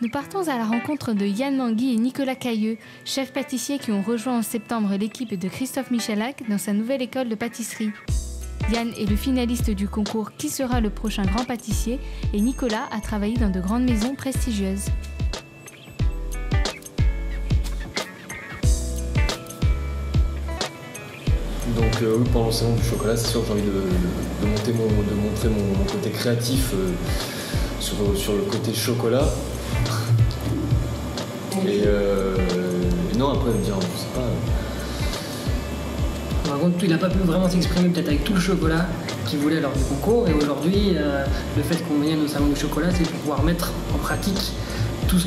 Nous partons à la rencontre de Yann Manguy et Nicolas Cailleux, chefs pâtissiers qui ont rejoint en septembre l'équipe de Christophe Michalak dans sa nouvelle école de pâtisserie. Yann est le finaliste du concours Qui sera le prochain grand pâtissier et Nicolas a travaillé dans de grandes maisons prestigieuses. Donc pendant le salon du chocolat, c'est sûr que j'ai envie de montrer mon côté créatif sur le côté chocolat. Et non, après, me dire, je sais pas. Par contre, il n'a pas pu vraiment s'exprimer peut-être avec tout le chocolat qu'il voulait lors du concours. Et aujourd'hui, le fait qu'on vienne au salon du chocolat, c'est pour pouvoir mettre en pratique tous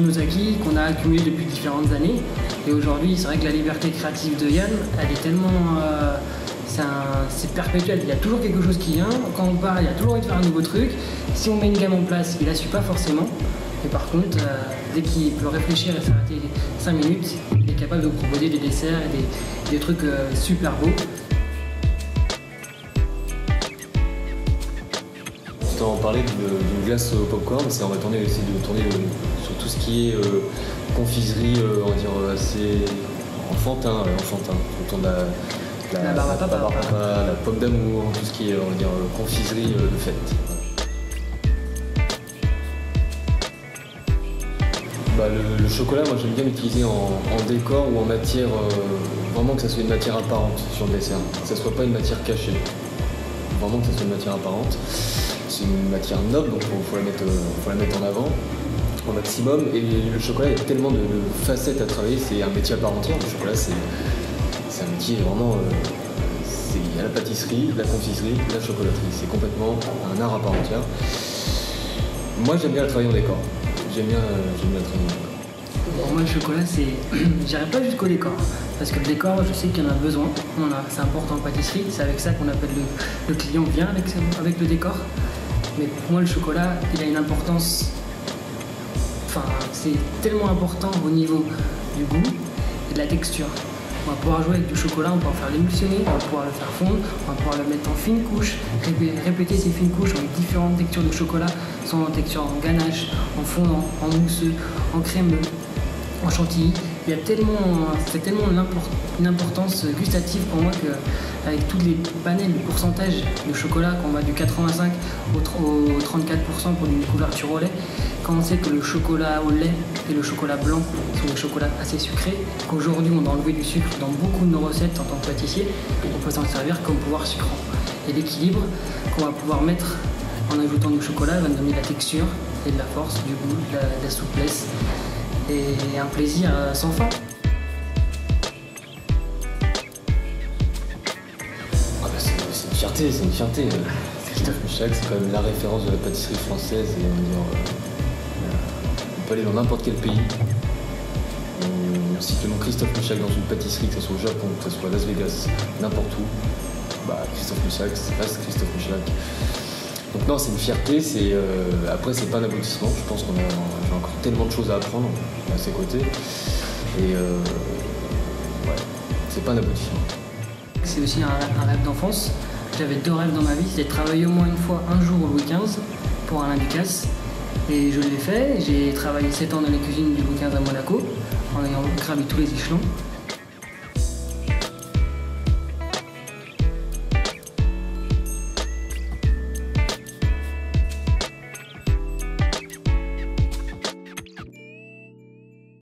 nos acquis qu'on a accumulés depuis différentes années. Et aujourd'hui, c'est vrai que la liberté créative de Yann, elle est tellement... c'est perpétuel, il y a toujours quelque chose qui vient. Quand on part, il y a toujours envie de faire un nouveau truc. Si on met une gamme en place, il la suit pas forcément. Et par contre, dès qu'il peut réfléchir et s'arrêter 5 minutes, il est capable de vous proposer des desserts et des trucs super beaux. Je t'en parlais d'une glace au popcorn, c'est on va essayer de tourner sur tout ce qui est confiserie, on va dire assez enfantin. Autour de la barbe à papa, la pomme d'amour, tout ce qui est, on va dire, confiserie de fête. Le chocolat, moi j'aime bien l'utiliser en décor ou en matière, vraiment que ça soit une matière apparente sur le dessert, que ça soit pas une matière cachée. Vraiment que ça soit une matière apparente. C'est une matière noble, donc faut la mettre en avant au maximum. Et le chocolat, il y a tellement de facettes à travailler, c'est un métier à part entière. Le chocolat, c'est un métier vraiment... il y a la pâtisserie, la confiserie, la chocolaterie. C'est complètement un art à part entière. Moi, j'aime bien le travail en décor. J'aime bien le travail en décor. Pour moi, le chocolat, j'irai pas jusqu'au décor. Parce que le décor, je sais qu'il y en a besoin. C'est important en pâtisserie. C'est avec ça qu'on appelle le client vient avec le décor. Mais pour moi, le chocolat, il a une importance... c'est tellement important au niveau du goût et de la texture. On va pouvoir jouer avec du chocolat, on va pouvoir faire l'émulsionner, on va pouvoir le faire fondre, on va pouvoir le mettre en fines couches, répéter ces fines couches avec différentes textures de chocolat, soit en texture en ganache, en fondant, en mousseux, en crémeux, en chantilly. C'est tellement une importance gustative pour moi qu'avec tous les panels de pourcentage de chocolat, qu'on va du 85 au 34% pour une couverture au lait, quand on sait que le chocolat au lait et le chocolat blanc sont des chocolats assez sucrés, qu'aujourd'hui on a enlevé du sucre dans beaucoup de nos recettes en tant que pâtissier, on peut s'en servir comme pouvoir sucrant. Et l'équilibre qu'on va pouvoir mettre en ajoutant du chocolat va nous donner de la texture et de la force, du goût, de la souplesse et un plaisir sans fin. C'est une fierté. Christophe Michalak, c'est quand même la référence de la pâtisserie française. Et on peut aller dans n'importe quel pays. On cite le nom Christophe Michalak dans une pâtisserie, que ce soit au Japon, que ce soit à Las Vegas, n'importe où. Christophe Michalak, ça reste Christophe Michalak. Donc non, c'est une fierté. Après, c'est pas un aboutissement. Je pense j'ai encore tellement de choses à apprendre à ses côtés. Et c'est pas un aboutissement. C'est aussi un rêve d'enfance. J'avais 2 rêves dans ma vie, c'était de travailler au moins une fois un jour au Louis XV pour Alain Ducasse. Et je l'ai fait, j'ai travaillé 7 ans dans les cuisines du Louis XV à Monaco, en ayant gravi tous les échelons.